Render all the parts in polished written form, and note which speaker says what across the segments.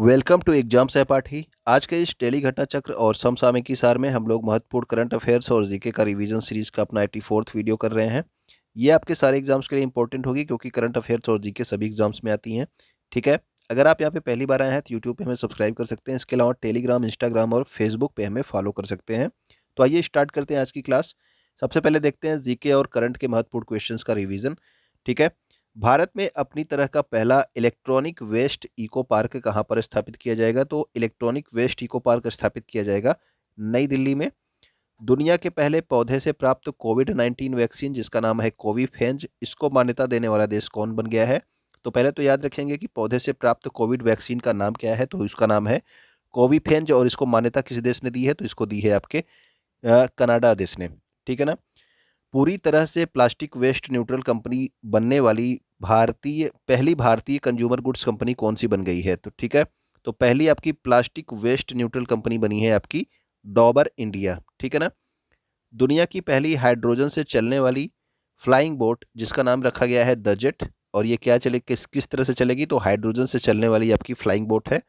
Speaker 1: Welcome to exam सहपाठी। आज के इस डेली घटना चक्र और समसामयिकी सार में हम लोग महत्वपूर्ण करंट अफेयर्स और जीके का रिवीजन सीरीज का अपना 84th वीडियो कर रहे हैं। ये आपके सारे एग्जाम्स के लिए इंपॉर्टेंट होगी क्योंकि करंट अफेयर्स और जीके सभी एग्जाम्स में आती हैं। ठीक है, अगर आप यहाँ पे पहली बार आए हैं तो यूट्यूब पे हमें सब्सक्राइब कर सकते हैं। इसके अलावा टेलीग्राम, इंस्टाग्राम और फेसबुक पे हमें फॉलो कर सकते हैं। तो आइए स्टार्ट करते हैं आज की क्लास। सबसे पहले देखते हैं जीके और करंट के महत्वपूर्ण क्वेश्चन का रिविजन। ठीक है, भारत में अपनी तरह का पहला इलेक्ट्रॉनिक वेस्ट इको पार्क कहाँ पर स्थापित किया जाएगा? तो इलेक्ट्रॉनिक वेस्ट इको पार्क स्थापित किया जाएगा नई दिल्ली में। दुनिया के पहले पौधे से प्राप्त कोविड-19 वैक्सीन जिसका नाम है कोविफेंज, इसको मान्यता देने वाला देश कौन बन गया है? तो पहले तो याद रखेंगे कि पौधे से प्राप्त कोविड वैक्सीन का नाम क्या है, तो इसका नाम है कोविफेंज। और इसको मान्यता किस देश ने दी है? तो इसको दी है आपके कनाडा देश ने। ठीक है ना। पूरी तरह से प्लास्टिक वेस्ट न्यूट्रल कंपनी बनने वाली पहली भारतीय कंज्यूमर गुड्स कंपनी कौन सी बन गई है? तो ठीक है, तो पहली आपकी प्लास्टिक वेस्ट न्यूट्रल कंपनी बनी है आपकी डॉबर इंडिया। ठीक है ना। दुनिया की पहली हाइड्रोजन से चलने वाली फ्लाइंग बोट जिसका नाम रखा गया है द जेट। और ये क्या चले किस किस तरह से चलेगी? तो हाइड्रोजन से चलने वाली आपकी फ्लाइंग बोट है।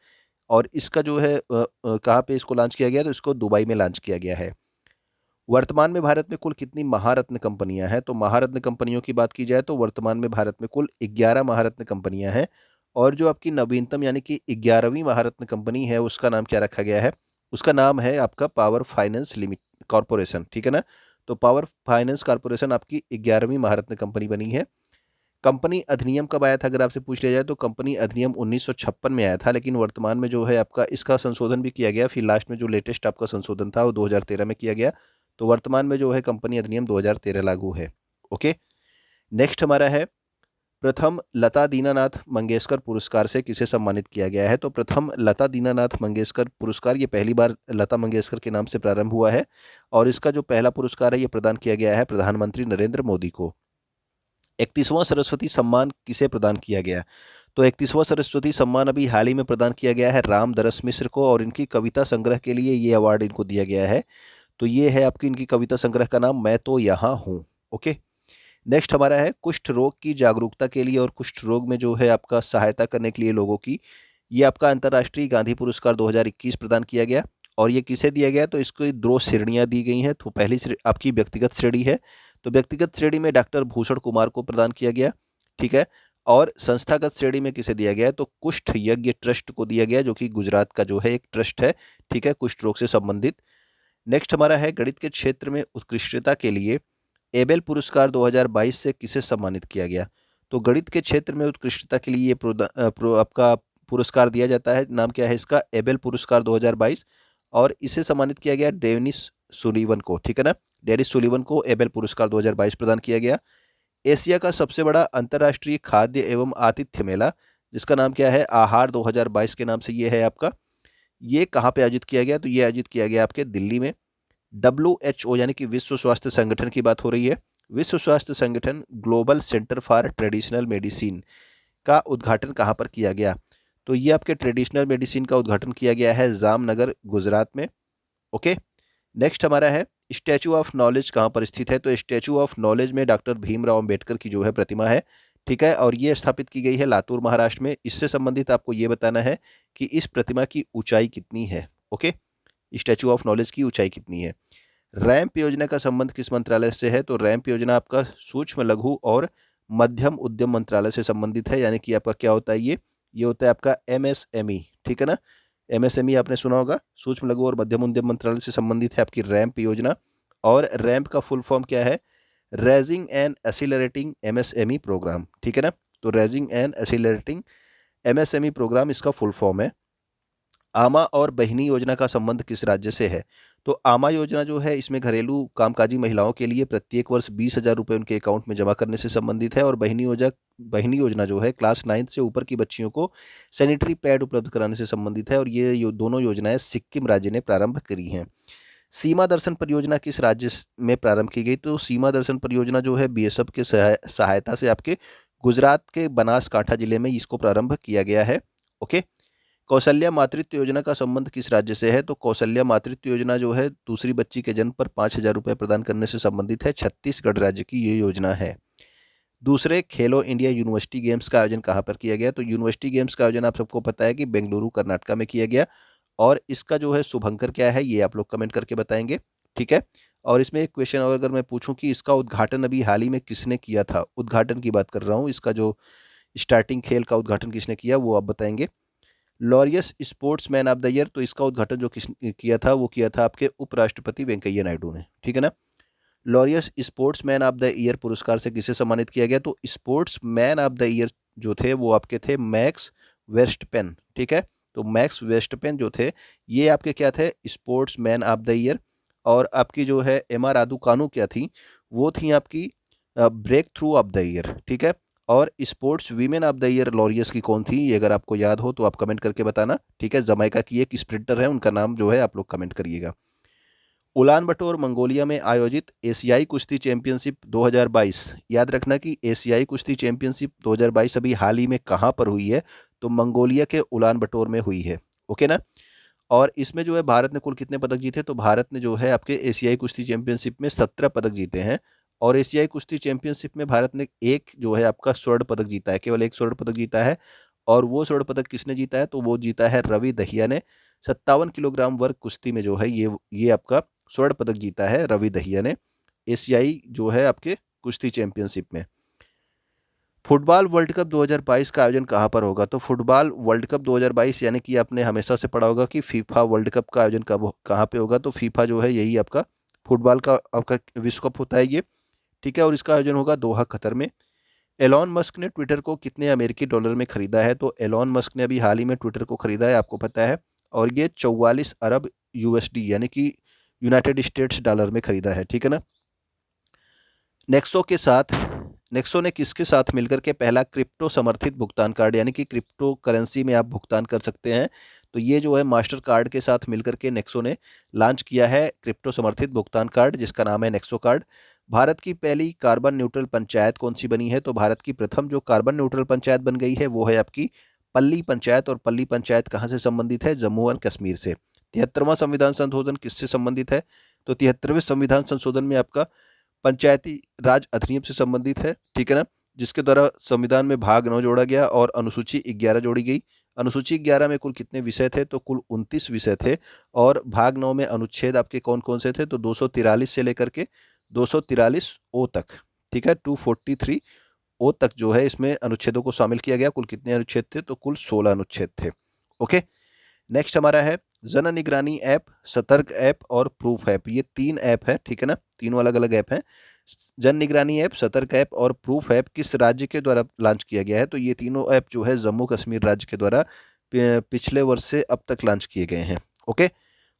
Speaker 1: और इसका जो है कहाँ पे इसको लॉन्च किया गया? तो इसको दुबई में लॉन्च किया गया है। वर्तमान में भारत में कुल कितनी महारत्न कंपनियां हैं? तो महारत्न कंपनियों की बात की जाए तो वर्तमान में भारत में कुल 11 महारत्न कंपनियां हैं। और जो आपकी नवीनतम यानी कि 11वीं महारत्न कंपनी है उसका नाम क्या रखा गया है? उसका नाम है आपका पावर फाइनेंस लिमिट कॉरपोरेशन। ठीक है ना। तो पावर फाइनेंस कॉरपोरेशन आपकी 11वीं महारत्न कंपनी बनी है। कंपनी अधिनियम कब आया था? अगर आपसे पूछ लिया जाए तो कंपनी अधिनियम 1956 में आया था, लेकिन वर्तमान में जो है आपका इसका संशोधन भी किया गया। फिर लास्ट में जो लेटेस्ट आपका संशोधन था वो 2013 में किया गया। तो वर्तमान में जो है कंपनी अधिनियम 2013 लागू है। ओके, नेक्स्ट हमारा है प्रथम लता दीनानाथ मंगेशकर पुरस्कार से किसे सम्मानित किया गया है? तो प्रथम लता दीनानाथ मंगेशकर पुरस्कार ये पहली बार लता मंगेशकर के नाम से प्रारंभ हुआ है। और इसका जो पहला पुरस्कार है ये प्रदान किया गया है प्रधानमंत्री नरेंद्र मोदी को। 31वां सरस्वती सम्मान किसे प्रदान किया गया? तो 31वां सरस्वती सम्मान अभी हाल ही में प्रदान किया गया है रामदरस मिश्र को, और इनकी कविता संग्रह के लिए ये अवार्ड इनको दिया गया है। तो ये है आपकी इनकी कविता संग्रह का नाम मैं तो यहाँ हूँ। ओके, नेक्स्ट हमारा है कुष्ठ रोग की जागरूकता के लिए और कुष्ठ रोग में जो है आपका सहायता करने के लिए लोगों की, ये आपका अंतर्राष्ट्रीय गांधी पुरस्कार 2021 प्रदान किया गया। और ये किसे दिया गया? तो इसको दो श्रेणियां दी गई हैं। तो पहली आपकी व्यक्तिगत श्रेणी है। तो व्यक्तिगत श्रेणी में डॉक्टर भूषण कुमार को प्रदान किया गया। ठीक है, और संस्थागत श्रेणी में किसे दिया गया है? तो कुष्ठ यज्ञ ट्रस्ट को दिया गया, जो कि गुजरात का जो है एक ट्रस्ट है। ठीक है, कुष्ठ रोग से संबंधित। नेक्स्ट हमारा है गणित के क्षेत्र में उत्कृष्टता के लिए एबेल पुरस्कार 2022 से किसे सम्मानित किया गया? तो गणित के क्षेत्र में उत्कृष्टता के लिए ये आपका पुरस्कार दिया जाता है। नाम क्या है इसका? एबेल पुरस्कार 2022। और इसे सम्मानित किया गया डेनिस सुलीवन को। ठीक है ना, डेनिस सुलीवन को एबेल पुरस्कार 2022 प्रदान किया गया। एशिया का सबसे बड़ा अंतर्राष्ट्रीय खाद्य एवं आतिथ्य मेला जिसका नाम क्या है? आहार 2022 के नाम से ये है आपका। ये कहाँ पे आयोजित किया गया? तो ये आयोजित किया गया आपके दिल्ली में। WHO यानी कि विश्व स्वास्थ्य संगठन की बात हो रही है। विश्व स्वास्थ्य संगठन global centre for traditional medicine का उद्घाटन कहाँ पर किया गया? तो ये आपके ट्रेडिशनल मेडिसिन का उद्घाटन किया गया है जामनगर गुजरात में। ओके, नेक्स्ट हमारा है स्टैचू ऑफ नॉलेज कहाँ पर स्थित है? तो स्टैचू ऑफ नॉलेज में डॉक्टर भीमराव अंबेडकर की जो है प्रतिमा है। ठीक है, और ये स्थापित की गई है लातूर महाराष्ट्र में। इससे संबंधित आपको ये बताना है कि इस प्रतिमा की ऊंचाई कितनी है। ओके, स्टैचू ऑफ नॉलेज की ऊंचाई कितनी है? रैंप योजना का संबंध किस मंत्रालय से है? तो रैंप योजना आपका सूक्ष्म लघु और मध्यम उद्यम मंत्रालय से संबंधित है। यानी कि आपका क्या होता है? ये होता है आपका MSME। ठीक है ना, MSME आपने सुना होगा, सूक्ष्म लघु और मध्यम उद्यम मंत्रालय से संबंधित है आपकी रैंप योजना। और रैंप का फुल फॉर्म क्या है? Raising and accelerating MSME programme. ठीक है ना, तो raising and accelerating MSME programme इसका फुल फॉर्म है। आमा और बहिनी योजना का संबंध किस राज्य से है? तो आमा योजना जो है इसमें घरेलू कामकाजी महिलाओं के लिए प्रत्येक वर्ष 20,000 रुपये उनके अकाउंट में जमा करने से संबंधित है। और बहिनी योजना जो है क्लास 9 से ऊपर की बच्चियों को सैनिटरी पैड उपलब्ध कराने से संबंधित है। और ये दोनों योजनाएं सिक्किम राज्य ने प्रारंभ करी हैं। सीमा दर्शन परियोजना किस राज्य में प्रारंभ की गई? तो सीमा दर्शन परियोजना जो है BSF के सहायता से आपके गुजरात के बनासकांठा जिले में इसको प्रारंभ किया गया है। ओके, कौशल्या मातृत्व योजना का संबंध किस राज्य से है? तो कौशल्या मातृत्व योजना जो है दूसरी बच्ची के जन्म पर 5,000 रुपये प्रदान करने से संबंधित है। छत्तीसगढ़ राज्य की ये योजना है। दूसरे, खेलो इंडिया यूनिवर्सिटी गेम्स का आयोजन कहाँ पर किया गया? तो यूनिवर्सिटी गेम्स का आयोजन आप सबको पता है कि बेंगलुरु कर्नाटका में किया गया। और इसका जो है शुभंकर क्या है, ये आप लोग कमेंट करके बताएंगे, ठीक है। और इसमें एक क्वेश्चन और अगर मैं पूछूं कि इसका उद्घाटन अभी हाल ही में किसने किया था, उद्घाटन की बात कर रहा हूँ, इसका जो स्टार्टिंग खेल का उद्घाटन किसने किया वो आप बताएंगे। Laureus sports man of the year, तो इसका उद्घाटन जो किसने किया था वो किया था आपके उपराष्ट्रपति वेंकैया नायडू ने, ठीक है ना। Laureus sports man of the year पुरस्कार से किसे सम्मानित किया गया? तो sports man of the year जो थे वो आपके थे मैक्स वेस्टपेन, ठीक है। तो मैक्स वेस्टपेन जो थे ये आपके क्या थे, sports man of the year. और आपकी जो है एमा रादुकानु क्या थी, वो थी आपकी breakthrough of the year, ठीक है। और sports women of the year Laureus की कौन थी, ये अगर आपको याद हो तो आप कमेंट करके बताना, ठीक है। जमैका की एक स्प्रिंटर है, उनका नाम जो है आप लोग कमेंट करिएगा। उलान बटोर मंगोलिया में आयोजित एशियाई कुश्ती चैंपियनशिप 2022, याद रखना कि एशियाई कुश्ती चैंपियनशिप 2022 अभी हाल ही में कहाँ पर हुई है? तो मंगोलिया के उलान बटोर में हुई है, ओके ना। और इसमें जो है भारत ने कुल कितने पदक जीते? तो भारत ने जो है आपके एशियाई कुश्ती चैंपियनशिप में 17 पदक जीते हैं। और एशियाई कुश्ती चैंपियनशिप में भारत ने एक जो है आपका स्वर्ण पदक जीता है, केवल एक स्वर्ण पदक जीता है। और वो स्वर्ण पदक किसने जीता है? तो वो जीता है रवि दहिया ने। 57 किलोग्राम वर्ग कुश्ती में जो है ये आपका स्वर्ण पदक जीता है रवि दहिया ने, एशियाई जो है आपके कुश्ती चैंपियनशिप में। फुटबॉल वर्ल्ड कप 2022 का आयोजन कहाँ पर होगा? तो फुटबॉल वर्ल्ड कप 2022 यानी कि आपने हमेशा से पढ़ा होगा कि फीफा वर्ल्ड कप का आयोजन कब कहाँ पे होगा? तो फीफा जो है यही आपका फुटबॉल का आपका विश्व कप होता है ये, ठीक है। और इसका आयोजन होगा दोहा कतर में। एलॉन मस्क ने ट्विटर को कितने अमेरिकी डॉलर में खरीदा है? तो एलॉन मस्क ने अभी हाल ही में ट्विटर को खरीदा है, आपको पता है। और ये 44 अरब यूएसडी यानी कि यूनाइटेड स्टेट्स डॉलर में खरीदा है, ठीक है ना। नेक्सो के साथ नेक्सो ने किसके साथ मिलकर के पहला क्रिप्टो समर्थित भुगतान कार्ड यानी कि क्रिप्टो करेंसी में आप भुगतान कर सकते हैं, तो ये जो है मास्टर कार्ड के साथ मिलकर के नेक्सो ने लॉन्च किया है क्रिप्टो समर्थित भुगतान कार्ड, जिसका नाम है नेक्सो कार्ड। भारत की पहली कार्बन न्यूट्रल पंचायत कौन सी बनी है? तो भारत की प्रथम जो कार्बन न्यूट्रल पंचायत बन गई है वो है आपकी पल्ली पंचायत। और पल्ली पंचायत कहाँ से संबंधित है? जम्मू एंड कश्मीर से। 73वां संविधान संशोधन किससे संबंधित है? तो 73वें संविधान संशोधन में आपका पंचायती राज अधिनियम से संबंधित है, ठीक है ना, जिसके द्वारा संविधान में भाग 9 जोड़ा गया और अनुसूची 11 जोड़ी गई। अनुसूची 11 में कुल कितने विषय थे? तो कुल 29 विषय थे। और भाग 9 में अनुच्छेद आपके कौन कौन से थे? तो 243 से लेकर के 243 ओ तक, ठीक है, 243 ओ तक जो है इसमें अनुच्छेदों को शामिल किया गया। कुल कितने अनुच्छेद थे? तो कुल 16 अनुच्छेद थे, ओके। नेक्स्ट हमारा है जन निगरानी ऐप, सतर्क ऐप और प्रूफ ऐप। ये 3 ऐप है, ठीक है ना, तीनों अलग अलग ऐप हैं। जन निगरानी ऐप, सतर्क ऐप और प्रूफ ऐप किस राज्य के द्वारा लॉन्च किया गया है? तो ये तीनों ऐप जो है जम्मू कश्मीर राज्य के द्वारा पिछले वर्ष से अब तक लॉन्च किए गए हैं, ओके।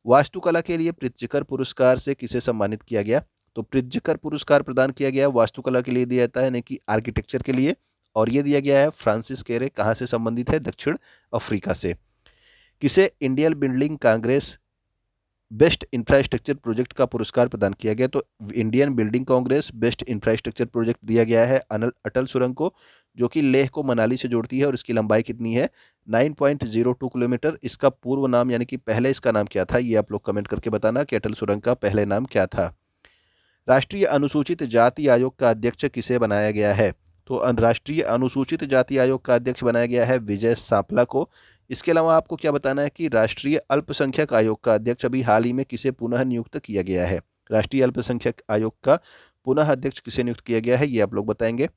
Speaker 1: वास्तुकला के लिए प्रित्जकर पुरस्कार से किसे सम्मानित किया गया? तो प्रित्जकर पुरस्कार प्रदान किया गया वास्तुकला के लिए दिया जाता है, यानी कि आर्किटेक्चर के लिए। और ये दिया गया है फ्रांसिस केरे, कहाँ से संबंधित है? दक्षिण अफ्रीका से। किसे Indian building Congress best infrastructure project का पुरस्कार प्रदान किया गया? तो Indian building Congress best infrastructure project दिया गया है अटल सुरंग को, जो कि लेह को मनाली से जोड़ती है। और इसकी लंबाई कितनी है? 9.02 किलोमीटर। इसका पूर्व नाम यानी कि पहले इसका नाम क्या था, ये आप लोग कमेंट करके बताना कि अटल सुरंग का पहले नाम क्या था। राष्ट्रीय अनुसूचित जाति आयोग का अध्यक्ष किसे बनाया गया है? तो राष्ट्रीय अनुसूचित जाति आयोग का अध्यक्ष बनाया गया है विजय सांपला को। इसके अलावा आपको क्या बताना है कि राष्ट्रीय अल्पसंख्यक आयोग का अध्यक्ष अभी हाल ही में किसे पुनः नियुक्त किया गया है? राष्ट्रीय अल्पसंख्यक आयोग का पुनः अध्यक्ष किसे नियुक्त किया गया है, ये आप लोग बताएंगे।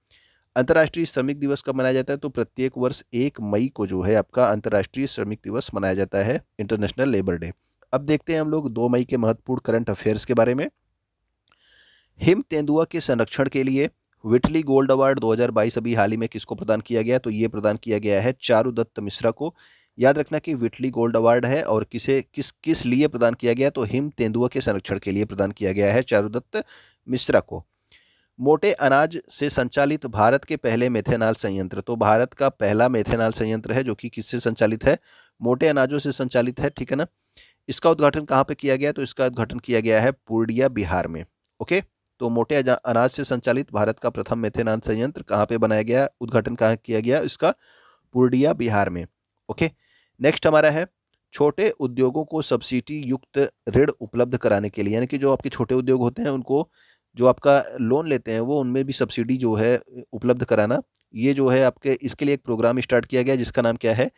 Speaker 1: अंतर्राष्ट्रीय श्रमिक दिवस कब मनाया जाता है? तो प्रत्येक वर्ष 1 मई को जो है आपका अंतर्राष्ट्रीय श्रमिक दिवस मनाया जाता है, इंटरनेशनल लेबर डे। अब देखते हैं हम लोग 2 मई के महत्वपूर्ण करंट अफेयर्स के बारे में। हिम तेंदुआ के संरक्षण के लिए विटली गोल्ड अवार्ड 2022 अभी हाल ही में किसको प्रदान किया गया? तो ये प्रदान किया गया है चारुदत्त मिश्रा को। याद रखना कि विटली गोल्ड अवार्ड है और किसे किस किस लिए प्रदान किया गया? तो हिम तेंदुआ के संरक्षण के लिए प्रदान किया गया है चारुदत्त मिश्रा को। मोटे अनाज से संचालित भारत के पहले मेथेनॉल संयंत्र, तो भारत का पहला मेथेनॉल संयंत्र है जो कि किससे संचालित है? मोटे अनाजों से संचालित है, ठीक है ना। इसका उद्घाटन कहाँ पे किया गया? तो इसका उद्घाटन किया गया है पूर्णिया बिहार में, ओके। तो मोटे अनाज से संचालित भारत का प्रथम मेथेनॉल संयंत्र कहाँ पे बनाया गया, उद्घाटन कहाँ किया गया? इसका पूर्णिया बिहार में, ओके। नेक्स्ट हमारा है छोटे उद्योगों को सब्सिडी युक्त ऋण उपलब्ध कराने के लिए, यानी कि जो आपके छोटे उद्योग होते हैं उनको जो आपका लोन लेते हैं वो उनमें भी सब्सिडी जो है उपलब्ध कराना, ये जो है आपके इसके लिए एक प्रोग्राम स्टार्ट किया गया जिसका नाम क्या है,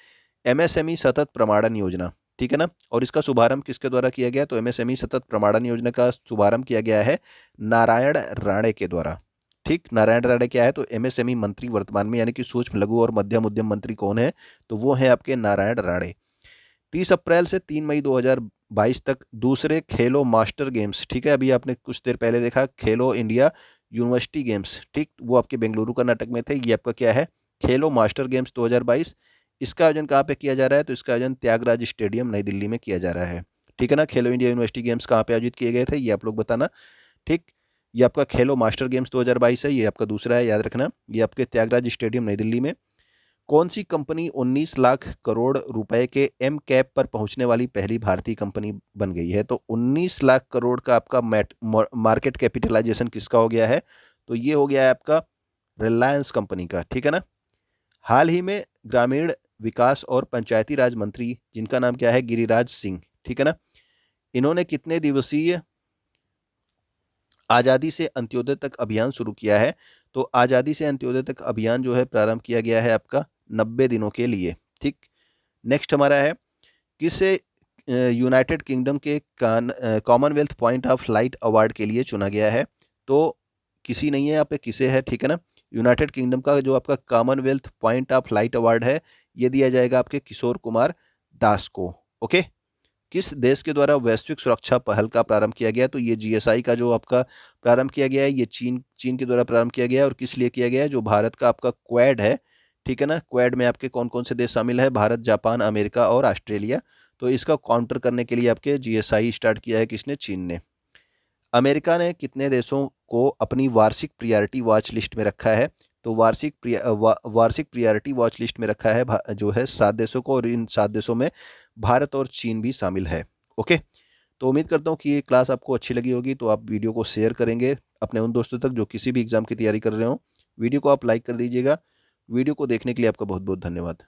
Speaker 1: एमएसएमई सतत प्रमाणन योजना, ठीक है ना। और इसका शुभारंभ किसके द्वारा किया गया, तो एमएसएमई सतत प्रमाणन योजना का शुभारंभ किया गया है नारायण राणे के द्वारा। ठीक, नारायण राणे क्या है, तो एमएसएमई मंत्री वर्तमान में, यानी कि सूक्ष्म लघु और मध्यम उद्यम मंत्री कौन है, तो वो है आपके नारायण राणे। 30 अप्रैल से 3 मई 2022 तक दूसरे खेलो मास्टर गेम्स, ठीक है, अभी आपने कुछ देर पहले देखा खेलो इंडिया यूनिवर्सिटी गेम्स, ठीक, वो आपके बेंगलुरु कर्नाटक में थे। ये आपका क्या है, खेलो मास्टर गेम्स 2022। इसका आयोजन कहाँ पे किया जा रहा है, तो इसका आयोजन त्यागराज स्टेडियम नई दिल्ली में किया जा रहा है, ठीक है ना। खेलो इंडिया यूनिवर्सिटी गेम्स कहाँ पे आयोजित किए गए थे, ये आप लोग बताना। ठीक, ये आपका खेलो मास्टर गेम्स 2022 है, ये आपका दूसरा है, याद रखना। ये आपके त्यागराज स्टेडियम नई दिल्ली में। कौन सी कंपनी 19 लाख करोड़ रुपए के एम कैप पर पहुंचने वाली पहली भारतीय कंपनी बन गई है, तो 19 लाख करोड़ का आपका मार्केट कैपिटलाइजेशन किसका हो गया है, तो ये हो गया है आपका रिलायंस कंपनी का, ठीक है ना। हाल ही में ग्रामीण विकास और पंचायती राज मंत्री जिनका नाम क्या है, गिरिराज सिंह, ठीक है ना, इन्होंने कितने दिवसीय आज़ादी से अंत्योदय तक अभियान शुरू किया है, तो आज़ादी से अंत्योदय तक अभियान जो है प्रारंभ किया गया है आपका 90 दिनों के लिए। ठीक, नेक्स्ट हमारा है, किसे यूनाइटेड किंगडम के Commonwealth point of light award के लिए चुना गया है, तो किसी नहीं है यहाँ पे, किसे है, ठीक है ना। यूनाइटेड किंगडम का जो आपका Commonwealth point of light award है, ये दिया जाएगा आपके किशोर कुमार दास को। ओके, किस देश के द्वारा वैश्विक सुरक्षा पहल का प्रारंभ किया गया, तो ये जीएसआई का जो आपका प्रारंभ किया गया है, ये चीन के द्वारा प्रारंभ किया गया है। और किस लिए किया गया है, जो भारत का आपका क्वाड है, ठीक है ना, क्वाड में आपके कौन कौन से देश शामिल है, भारत, जापान, अमेरिका और ऑस्ट्रेलिया। तो इसका काउंटर करने के लिए आपके जीएसआई स्टार्ट किया है किसने, चीन ने। अमेरिका ने कितने देशों को अपनी वार्षिक प्रियॉरिटी वॉच लिस्ट में रखा है, तो वार्षिक प्रियॉरिटी वॉच लिस्ट में रखा है जो है 7 देशों को, और इन 7 देशों में भारत और चीन भी शामिल है। ओके, तो उम्मीद करता हूँ कि ये क्लास आपको अच्छी लगी होगी, तो आप वीडियो को शेयर करेंगे अपने उन दोस्तों तक जो किसी भी एग्जाम की तैयारी कर रहे हो। वीडियो को आप लाइक कर दीजिएगा। वीडियो को देखने के लिए आपका बहुत बहुत धन्यवाद।